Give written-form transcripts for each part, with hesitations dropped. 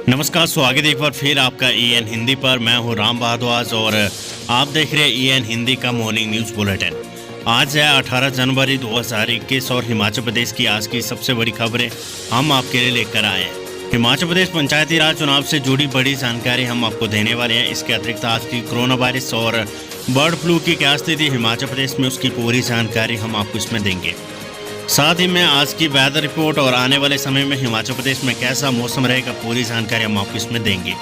नमस्कार, स्वागत है एक बार फिर आपका EN हिंदी पर। मैं हूं राम भारद्वाज और आप देख रहे हैं EN हिंदी का मॉर्निंग न्यूज़ बुलेटिन। आज है 18 जनवरी 2021 और हिमाचल प्रदेश की आज की सबसे बड़ी खबरें हम आपके लिए लेकर आए हैं। हिमाचल प्रदेश पंचायती राज चुनाव से जुड़ी बड़ी जानकारी हम आपको देने वाले हैं। इसके अतिरिक्त आज की कोरोना वायरस और बर्ड फ्लू की क्या स्थिति हिमाचल प्रदेश में, उसकी पूरी जानकारी हम आपको इसमें देंगे। साथ ही में आज की वेदर रिपोर्ट और आने वाले समय में हिमाचल प्रदेश में कैसा मौसम रहेगा, पूरी जानकारी हम आपको इसमें देंगे।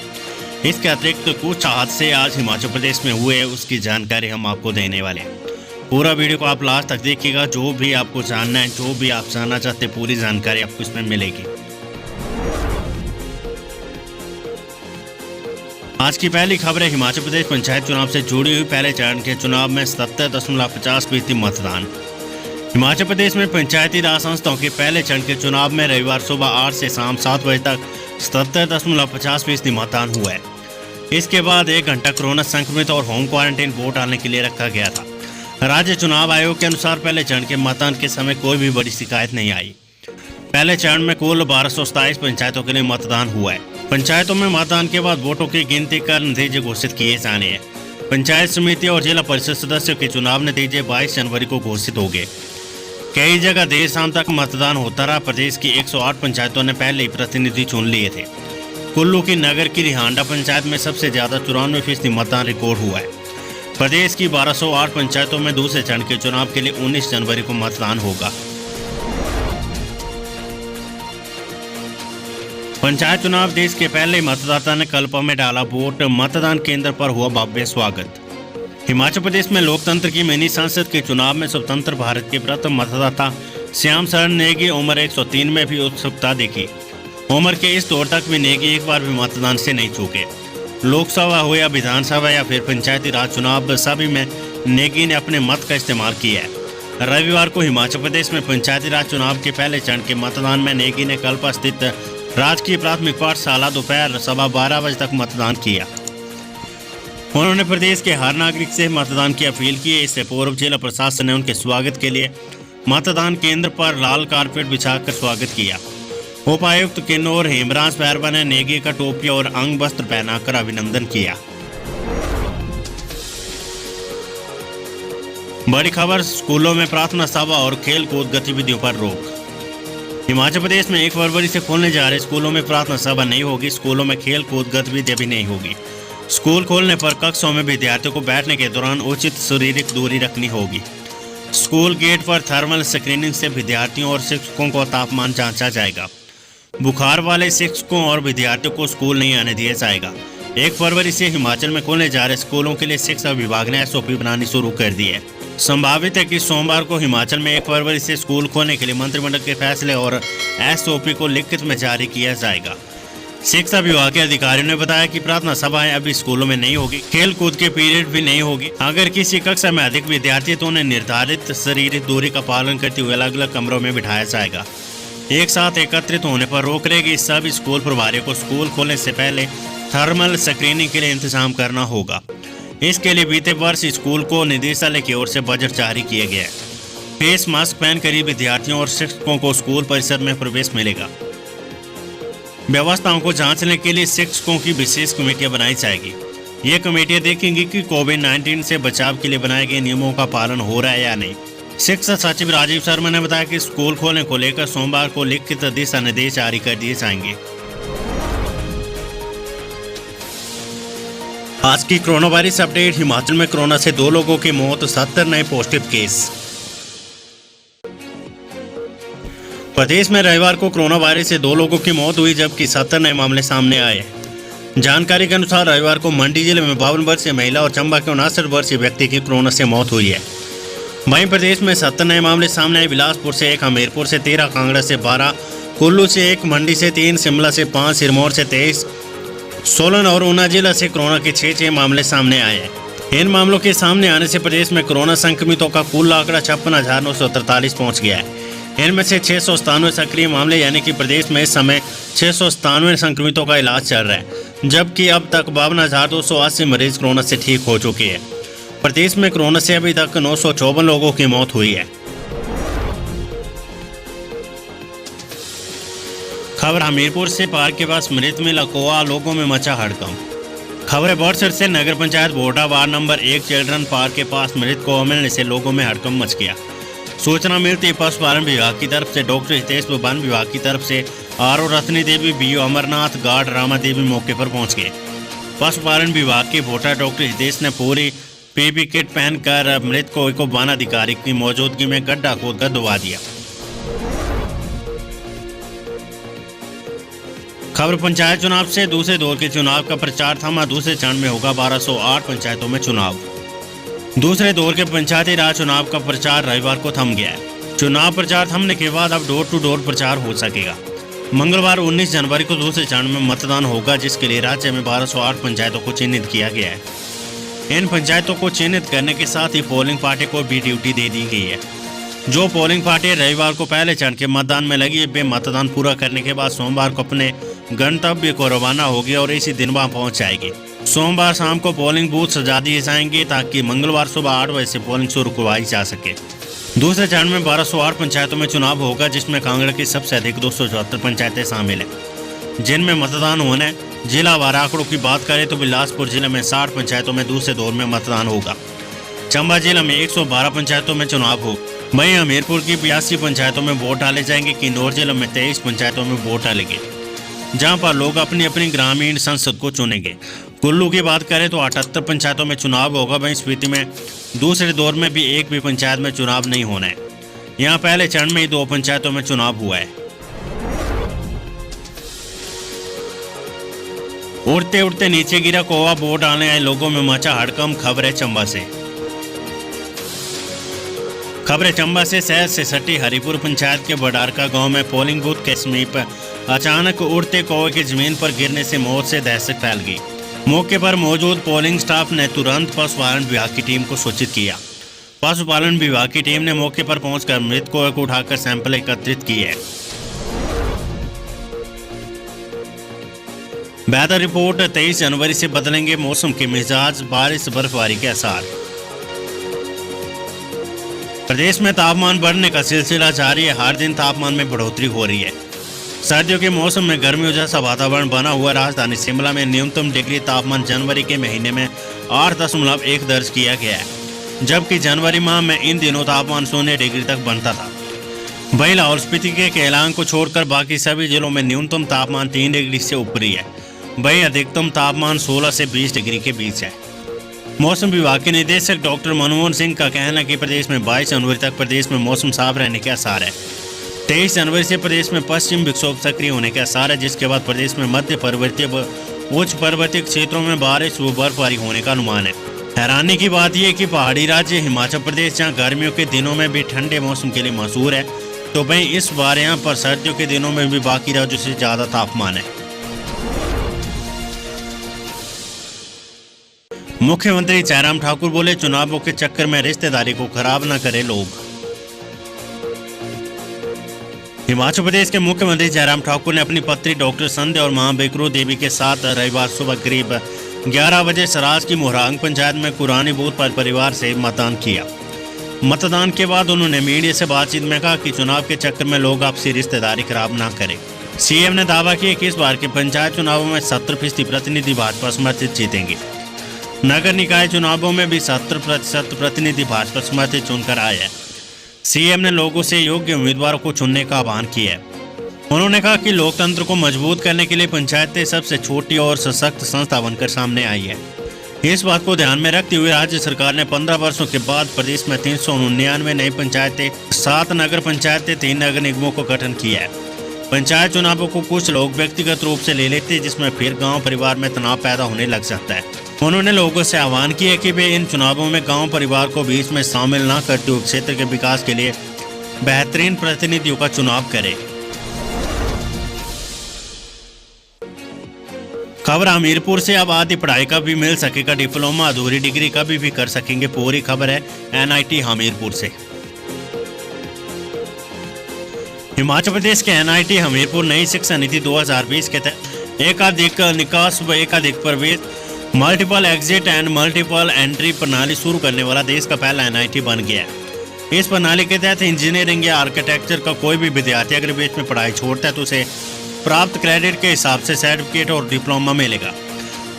इसके अतिरिक्त कुछ हादसे आज हिमाचल प्रदेश में हुए हैं, उसकी जानकारी हम आपको देने वाले हैं। पूरा वीडियो को आप लास्ट तक देखिएगा। जो भी आपको जानना है, जो भी आप जानना चाहते हैं, पूरी जानकारी आपको इसमें मिलेगी। आज की पहली खबर है हिमाचल प्रदेश पंचायत चुनाव से जुड़ी हुई। पहले चरण के चुनाव में 77.50% मतदान। हिमाचल प्रदेश में पंचायती राज संस्थाओं के पहले चरण के चुनाव में रविवार सुबह 8 से शाम 7 बजे तक 77.50% मतदान हुआ है। इसके बाद 1 घंटा कोरोना संक्रमित और होम क्वारंटाइन वोट डालने के लिए रखा गया था। राज्य चुनाव आयोग के अनुसार पहले चरण के मतदान के समय कोई भी बड़ी शिकायत नहीं आई। पहले चरण में कुल 1227 पंचायतों के लिए मतदान हुआ है। पंचायतों में मतदान के बाद वोटों की गिनती कर नतीजे घोषित किए जाने हैं। पंचायत समिति और जिला परिषद सदस्यों के चुनाव नतीजे 22 जनवरी को घोषित हो गए। कई जगह देर शाम तक मतदान होता रहा। प्रदेश की 108 पंचायतों ने पहले ही प्रतिनिधि चुन लिए थे। कुल्लू की नगर की रिहांडा पंचायत में सबसे ज्यादा 94% मतदान रिकॉर्ड हुआ है। प्रदेश की 1208 पंचायतों में दूसरे चरण के चुनाव के लिए 19 जनवरी को मतदान होगा। पंचायत चुनाव देश के पहले मतदाता ने कल्पा में डाला वोट। मतदान केंद्र पर हुआ भव्य स्वागत। हिमाचल प्रदेश में लोकतंत्र की मिनी संसद के चुनाव में स्वतंत्र भारत के प्रथम मतदाता श्याम शरण नेगी उम्र 103 में भी उत्सुकता दिखी। उम्र के इस दौर तक भी नेगी एक बार भी मतदान से नहीं चूके। लोकसभा हो या विधानसभा या फिर पंचायती राज चुनाव, सभी में नेगी ने अपने मत का इस्तेमाल किया है। रविवार को हिमाचल प्रदेश में पंचायती राज चुनाव के पहले चरण के मतदान में नेगी ने कल्पा स्थित राजकीय प्राथमिक पाठशाला दोपहर 12:15 बजे तक मतदान किया। उन्होंने प्रदेश के हर नागरिक से मतदान की अपील की है। इससे पूर्व जिला प्रशासन ने उनके स्वागत के लिए मतदान केंद्र पर लाल कारपेट बिछाकर स्वागत किया। उपायुक्त किन्नौर हेमराज पैरवा ने नेगी का टोपी और अंग वस्त्र पहनाकर अभिनंदन किया। बड़ी खबर, स्कूलों में प्रार्थना सभा और खेल कूद गतिविधियों पर रोक। हिमाचल प्रदेश में 1 फरवरी से खोलने जा रहे स्कूलों में प्रार्थना सभा नहीं होगी। स्कूलों में खेल कूद गतिविधियां भी नहीं होगी। स्कूल खोलने पर कक्षों में विद्यार्थियों को बैठने के दौरान उचित शारीरिक दूरी रखनी होगी। स्कूल गेट पर थर्मल स्क्रीनिंग से विद्यार्थियों और शिक्षकों का तापमान जांचा जाएगा। बुखार वाले शिक्षकों और विद्यार्थियों को स्कूल नहीं आने दिया जाएगा। 1 फरवरी से हिमाचल में खोलने जा रहे स्कूलों के लिए शिक्षा विभाग ने SOP बनानी शुरू कर दी है। संभावित है कि सोमवार को हिमाचल में 1 फरवरी से स्कूल खोलने के लिए मंत्रिमंडल के फैसले और SOP को लिखित में जारी किया जाएगा। शिक्षा विभाग के अधिकारियों ने बताया कि प्रार्थना सभाएं अभी स्कूलों में नहीं होगी। खेल कूद के पीरियड भी नहीं होगी। अगर किसी कक्षा में अधिक विद्यार्थी तो उन्हें निर्धारित शारीरिक दूरी का पालन करते हुए अलग अलग कमरों में बिठाया जाएगा। एक साथ एकत्रित होने पर रोक रहेगी। सभी स्कूल प्रभारियों को स्कूल खोलने से पहले थर्मल स्क्रीनिंग के लिए इंतजाम करना होगा। इसके लिए बीते वर्ष स्कूल को निदेशालय की ओर से बजट जारी किया गया है। फेस मास्क पहनकर ही विद्यार्थियों और शिक्षकों को स्कूल परिसर में प्रवेश मिलेगा। व्यवस्थाओं को जांचने के लिए शिक्षकों की विशेष कमेटियां बनाई जाएगी। ये कमेटियां देखेंगी कि कोविड-19 से बचाव के लिए बनाए गए नियमों का पालन हो रहा है या नहीं। शिक्षा सचिव राजीव शर्मा ने बताया कि स्कूल खोलने को लेकर सोमवार को लिखित दिशा निर्देश जारी कर दिए जाएंगे। आज की कोरोना वायरस अपडेट। हिमाचल में कोरोना से 2 लोगों की मौत, 70 नए पॉजिटिव केस। प्रदेश में रविवार को कोरोना वायरस से 2 लोगों की मौत हुई, जबकि 70 नए मामले सामने आए। जानकारी के अनुसार रविवार को मंडी जिले में 52 वर्षीय महिला और चंबा के 59 वर्षीय व्यक्ति की कोरोना से मौत हुई है। वहीं प्रदेश में 70 नए मामले सामने आए। बिलासपुर से 1, हमीरपुर से 13, कांगड़ा से 12, कुल्लू से 1, मंडी से 3, शिमला से 5, सिरमौर से 23, सोलन और ऊना जिला से कोरोना के 6 मामले सामने आए हैं। इन मामलों के सामने आने से प्रदेश में कोरोना संक्रमितों का कुल आंकड़ा 56,943 पहुंच गया है। इनमें से 697 सक्रिय मामले, यानी कि प्रदेश में इस समय 697 संक्रमितों का इलाज चल रहा है, जबकि अब तक 52,280 मरीज कोरोना से ठीक हो चुके हैं। प्रदेश में कोरोना से अभी तक 954 लोगों की मौत हुई है। खबर हमीरपुर से पार्क के पास मृत मिला कौवा, लोगों में मचा हड़कंप। खबर है बॉर्डर से नगर panchayat Boda ward number 1 children park के पास मृत कौवा मिलने से लोगों में हड़कंप मच गया। सूचना मिलती पशुपालन विभाग की तरफ से डॉक्टर हितेश व वन विभाग की तरफ से आर.ओ. रत्नी देवी, बी.ओ. अमरनाथ, गार्ड रामा देवी मौके पर पहुंच गए। पशुपालन विभाग के वोटर डॉक्टर हितेश ने पूरी पीपी किट पहनकर मृत कौवे को वन अधिकारी की मौजूदगी में गड्ढा खोदकर दबा दिया। खबर पंचायत चुनाव से दूसरे दौर के चुनाव का प्रचार थमा, दूसरे चरण में होगा 1208 पंचायतों में चुनाव। दूसरे दौर के पंचायती राज चुनाव का प्रचार रविवार को थम गया है। चुनाव प्रचार थमने के बाद अब डोर टू डोर प्रचार हो सकेगा। मंगलवार 19 जनवरी को दूसरे चरण में मतदान होगा, जिसके लिए राज्य में 1208 पंचायतों को चिन्हित किया गया है। इन पंचायतों को चिन्हित करने के साथ ही पोलिंग पार्टी को भी ड्यूटी दे दी गई है। जो पोलिंग पार्टी रविवार को पहले चरण के मतदान में लगी, वे मतदान पूरा करने के बाद सोमवार को अपने गंतव्य को रवाना होगी और इसी दिन वहां पहुंच जाएगी। सोमवार शाम को पोलिंग बूथ सजा दिए जाएंगे ताकि मंगलवार सुबह 8 बजे से पोलिंग शुरू करवाई जा सके। दूसरे चरण में 1208 पंचायतों में चुनाव होगा, जिसमें कांगड़ा की सबसे अधिक 274 पंचायतें शामिल हैं, जिनमें मतदान होने। जिलावार आंकड़ों की बात करें तो बिलासपुर जिले में 60 पंचायतों में दूसरे दौर में मतदान होगा। चंबा जिला में 112 पंचायतों में चुनाव हो। वहीं हमीरपुर की 82 पंचायतों में वोट डाले जाएंगे। किन्नौर जिले में 23 पंचायतों में वोट डालेंगे, जहां पर लोग अपनी अपनी ग्रामीण संसद को चुनेंगे। कुल्लू की बात करें तो 78 पंचायतों में चुनाव होगा। वहीं स्पीति में दूसरे दौर में भी एक भी पंचायत में चुनाव नहीं होना है। यहाँ पहले चरण में ही 2 पंचायतों में चुनाव हुआ है। उड़ते उड़ते नीचे गिरा कौवा, वोट डालने आए लोगों में मचा हड़कंप। खबर है चंबा से। खबरें चंबा से शहर से सटी हरिपुर पंचायत के बडारका गांव में पोलिंग बूथ के समीप अचानक उड़ते कौवे की जमीन पर गिरने से मौत से दहशत फैल गई। मौके पर मौजूद पोलिंग स्टाफ ने तुरंत पशुपालन विभाग की टीम को सूचित किया। पशुपालन विभाग की टीम ने मौके पर पहुंचकर मृत कौवे को उठाकर सैंपल एकत्रित किए। वेदर रिपोर्ट 23 जनवरी से बदलेंगे मौसम के मिजाज, बारिश बर्फबारी के आसार। प्रदेश में तापमान बढ़ने का सिलसिला जारी है। हर दिन तापमान में बढ़ोतरी हो रही है। सर्दियों के मौसम में गर्मियों जैसा वातावरण बना हुआ राजधानी शिमला में न्यूनतम डिग्री तापमान जनवरी के महीने में 8.1 दर्ज किया गया है, जबकि जनवरी माह में इन दिनों तापमान 0 डिग्री तक बनता था। वहीं लाहौल स्पीति के केलांग को छोड़कर बाकी सभी जिलों में न्यूनतम तापमान 3 डिग्री से ऊपरी है। वहीं अधिकतम तापमान 16 से 20 डिग्री के बीच है। मौसम विभाग के निदेशक डॉक्टर मनमोहन सिंह का कहना है कि प्रदेश में 22 जनवरी तक प्रदेश में मौसम साफ रहने के आसार है। 23 जनवरी से प्रदेश में पश्चिम विक्षोभ सक्रिय होने के आसार है, जिसके बाद प्रदेश में मध्य पर्वतीय व उच्च पर्वतीय क्षेत्रों में बारिश व बर्फबारी होने का अनुमान है। हैरानी की बात यह कि पहाड़ी राज्य हिमाचल प्रदेश, जहाँ गर्मियों के दिनों में भी ठंडे मौसम के लिए मशहूर है, तो वहीं इस बार यहाँ पर सर्दियों के दिनों में भी बाकी राज्यों से ज़्यादा तापमान है। मुख्यमंत्री जयराम ठाकुर बोले, चुनावों के चक्कर में रिश्तेदारी को खराब न करें लोग। हिमाचल प्रदेश के मुख्यमंत्री जयराम ठाकुर ने अपनी पत्नी डॉक्टर संध्या और मां बेकरू देवी के साथ रविवार सुबह करीब 11 बजे सराज की मोहरांग पंचायत में कुरानी बूथ पर परिवार से मतदान किया। मतदान के बाद उन्होंने मीडिया से बातचीत में कहा कि चुनाव के चक्कर में लोग आपसी रिश्तेदारी खराब न करें। सीएम ने दावा किया कि इस बार के पंचायत चुनावों में 70% प्रतिनिधि भाजपा समर्थित जीतेंगे। नगर निकाय चुनावों में भी 70% प्रतिनिधि भाजपा समर्थित चुनकर आए हैं। सीएम ने लोगों से योग्य उम्मीदवारों को चुनने का आह्वान किया है। उन्होंने कहा कि लोकतंत्र को मजबूत करने के लिए पंचायतें सबसे छोटी और सशक्त संस्था बनकर सामने आई है। इस बात को ध्यान में रखते हुए राज्य सरकार ने 15 वर्षों के बाद प्रदेश में 399 नई पंचायतें, 7 नगर पंचायतें, 3 नगर निगमों को गठन किया है। पंचायत चुनावों को कुछ लोग व्यक्तिगत रूप से ले लेते हैं, जिसमें फिर गांव परिवार में तनाव पैदा होने लग जाता है। उन्होंने लोगों से आह्वान किया कि वे इन चुनावों में गांव परिवार को बीच में शामिल न करते हुए क्षेत्र के विकास के लिए बेहतरीन प्रतिनिधियों का चुनाव करें। खबर हमीरपुर से। अब आधी पढ़ाई का भी मिल सकेगा डिप्लोमा, अधूरी डिग्री कभी भी कर सकेंगे पूरी। खबर है एनआईटी हमीरपुर से। हिमाचल प्रदेश के एनआईटी हमीरपुर नई शिक्षा नीति 2020 के तहत एकाधिक निकास व एकाधिक प्रवेश, multiple exit and multiple entry प्रणाली शुरू करने वाला देश का पहला एनआईटी बन गया है। इस प्रणाली के तहत इंजीनियरिंग या आर्किटेक्चर का कोई भी विद्यार्थी अगर बीच में पढ़ाई छोड़ता है तो उसे प्राप्त क्रेडिट के हिसाब से सर्टिफिकेट और डिप्लोमा मिलेगा।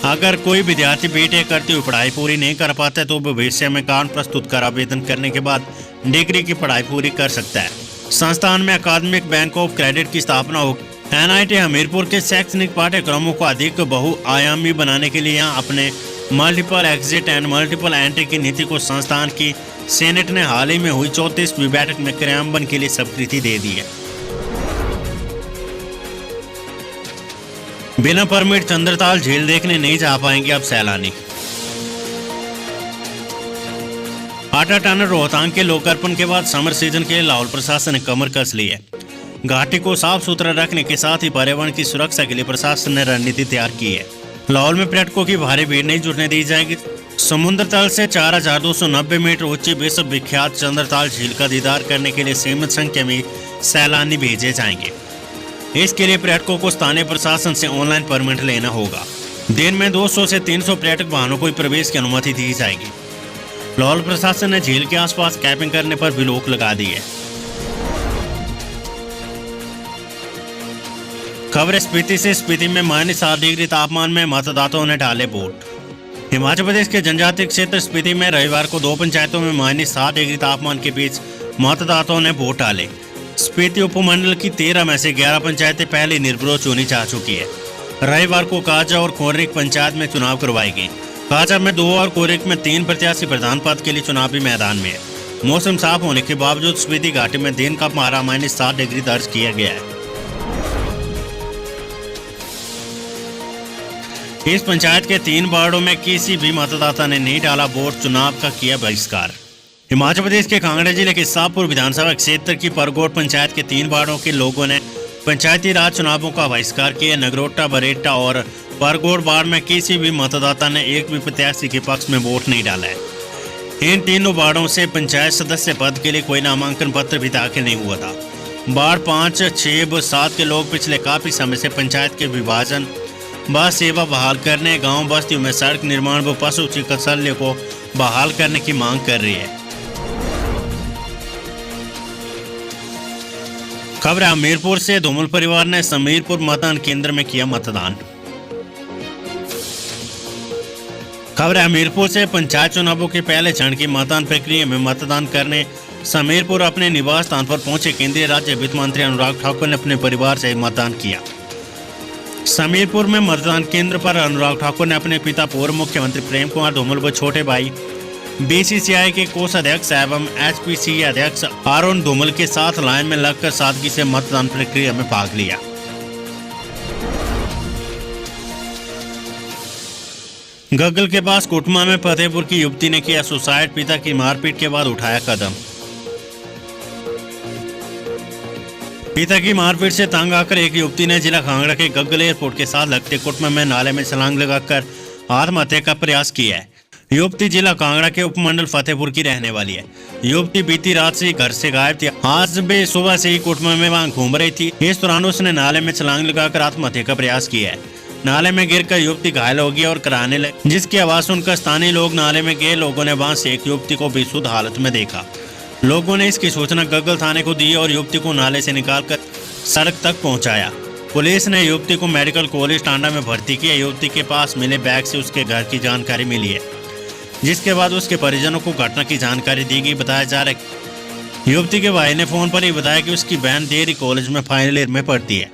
अगर कोई विद्यार्थी बीटेक करते हुए पढ़ाई पूरी नहीं कर पाता तो भविष्य में कारण प्रस्तुत कर आवेदन करने के बाद डिग्री की पढ़ाई पूरी कर सकता है। संस्थान में अकादमिक बैंक ऑफ क्रेडिट की स्थापना होगी। NIT हमीरपुर के शैक्षणिक पाठ्यक्रमों को अधिक बहुआयामी बनाने के लिए यहाँ अपने multiple exit and multiple entry की नीति को संस्थान की सेनेट ने हाल ही में हुई 34वीं बैठक में क्रियान्वयन के लिए स्वीकृति दे दी है। बिना परमिट चंद्रताल झील देखने नहीं जा पाएंगे अब सैलानी। 8 टन रोहतांग के लोकार्पण के बाद समर सीजन के लिए लाहौल प्रशासन ने कमर कस ली है। घाटी को साफ सुथरा रखने के साथ ही पर्यावरण की सुरक्षा के लिए प्रशासन ने रणनीति तैयार की है। लाहौल में पर्यटकों की भारी भीड़ नहीं जुटने दी जाएगी। समुद्र तल से 4290 मीटर ऊंची विश्व विख्यात चंद्रताल झील का दीदार करने के लिए सीमित संख्या में सैलानी भेजे जाएंगे। इसके लिए पर्यटकों को स्थानीय प्रशासन से ऑनलाइन परमिट लेना होगा। दिन में 200 से 300 पर्यटक वाहनों को प्रवेश की अनुमति दी जाएगी। लाहौल प्रशासन ने झील के आसपास कैंपिंग करने पर भी रोक लगा दी है। खबर स्पीति से। स्पीति में -7 डिग्री तापमान में मतदाताओं ने डाले वोट। हिमाचल प्रदेश के जनजातीय क्षेत्र स्पीति में रविवार को 2 पंचायतों में -7 डिग्री तापमान के बीच मतदाताओं ने वोट डाले। स्पीति उपमंडल की 13 में से 11 पंचायतें पहले निर्विरोध चुनी जा चुकी है। रविवार को काजा और कोर्रिक पंचायत में चुनाव करवाई गई। काजा में 2 और कोर्रिक में 3 प्रत्याशी प्रधान पद के लिए चुनावी मैदान में है। मौसम साफ होने के बावजूद स्पीति घाटी में दिन का पारा -7 डिग्री दर्ज किया गया है। इस पंचायत के 3 वार्डों में किसी भी मतदाता ने नहीं डाला वोट, चुनाव का किया बहिष्कार। हिमाचल प्रदेश के कांगड़ा जिले के शाहपुर विधानसभा क्षेत्र की परगोट पंचायत के 3 वार्डों के लोगों ने पंचायती राज चुनावों का बहिष्कार किया। नगरोटा, बरेटा और परगोट वार्ड में किसी भी मतदाता ने एक भी प्रत्याशी के पक्ष में वोट नहीं डाला है। इन तीनों वार्डों से पंचायत सदस्य पद के लिए कोई नामांकन पत्र भी दाखिल नहीं हुआ था। वार्ड 5, 6 व 7 के लोग पिछले काफी समय से पंचायत के विभाजन, बस सेवा बहाल करने, गांव बस्तियों में सड़क निर्माण व पशु चिकित्सालय को बहाल करने की मांग कर रही है। खबर हमीरपुर से। धूमल परिवार ने समीरपुर मतदान केंद्र में किया मतदान। खबर हमीरपुर से। पंचायत चुनावों के पहले चरण की मतदान प्रक्रिया में मतदान करने समीरपुर अपने निवास स्थान पर पहुंचे केंद्रीय राज्य वित्त मंत्री अनुराग ठाकुर ने अपने परिवार से मतदान किया। समीरपुर में मतदान केंद्र पर अनुराग ठाकुर ने अपने पिता पूर्व मुख्यमंत्री प्रेम कुमार धूमल व छोटे भाई BCCI के कोषाध्यक्ष एवं HPCA अध्यक्ष अरुण धूमल के साथ लाइन में लगकर सादगी से मतदान प्रक्रिया में भाग लिया। गग्गल के पास कुटमा में फतेहपुर की युवती ने किया सुसाइड। पिता की मारपीट के बाद उठाया कदम। पिता की मारपीट से तंग आकर एक युवती ने जिला कांगड़ा के गग्गल एयरपोर्ट के साथ लगते कुटमा में नाले में छलांग लगाकर आत्महत्या का प्रयास किया है। युवती जिला कांगड़ा के उपमंडल फतेहपुर की रहने वाली है। युवती बीती रात से घर से गायब थी। आज भी सुबह से ही कुटमा में वहां घूम रही थी। इस दौरान उसने नाले में छलांग लगाकर आत्महत्या का प्रयास किया है। नाले में गिरकर युवती घायल हो गई और कराने लगी, जिसकी आवाज सुनकर स्थानीय लोग नाले में गए। लोगों ने वहां से एक युवती को बेसुध हालत में देखा। लोगों ने इसकी सूचना गग्गल थाने को दी और युवती को नाले से निकालकर सड़क तक पहुंचाया। पुलिस ने युवती को मेडिकल कॉलेज टांडा में भर्ती किया। युवती के पास मिले बैग से उसके घर की जानकारी मिली है, जिसके बाद उसके परिजनों को घटना की जानकारी दी गई। बताया जा रहा है युवती के भाई ने फोन पर ही बताया कि उसकी बहन देरी कॉलेज में फाइनल ईयर में पढ़ती है।